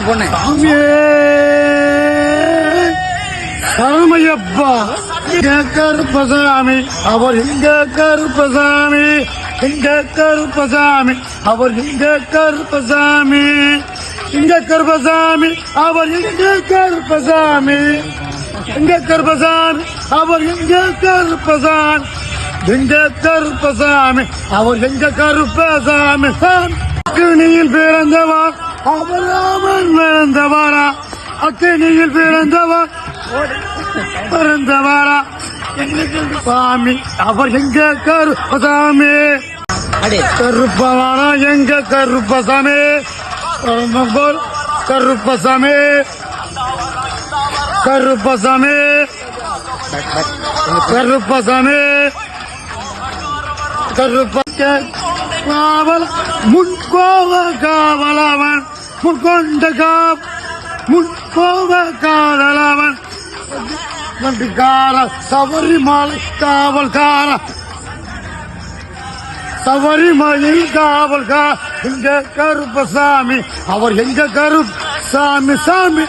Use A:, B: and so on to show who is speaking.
A: பொண்ணு
B: சாமியப்பா கருப்பசாமி அவர் இங்க கருப்பசாமி இங்க கருப்பசாமி அவர் இங்க கருப்பசாமி இங்க கருப்பசாமி அவர் இங்க கருப்பசாமி இங்க கருப்பசாமி அவர் இங்க கருப்பசாமி இங்க கருப்பசாமி அவர் எங்க கருப்பசாமி அக்கினியில் பிறந்தவர் அவர் ராமன் பிறந்தவரா அக்கினியில் பிறந்தவர் பிறந்தவரா சாமி அவர் எங்க கருப்பசாமி கருப்பவாரா எங்க கருப்பசாமி கருப்பசாமி கருப்பசாமி கருப்பசாமி கருப்ப காவல் முன்கோவ காவலவன் முன்கொண்ட முன்கோவ காதலவன் கால சபரிமலை காவல்கார சபரிமலையில் காவல்கார எங்க கருப்பசாமி அவர் எங்க கருப்பசாமி சாமி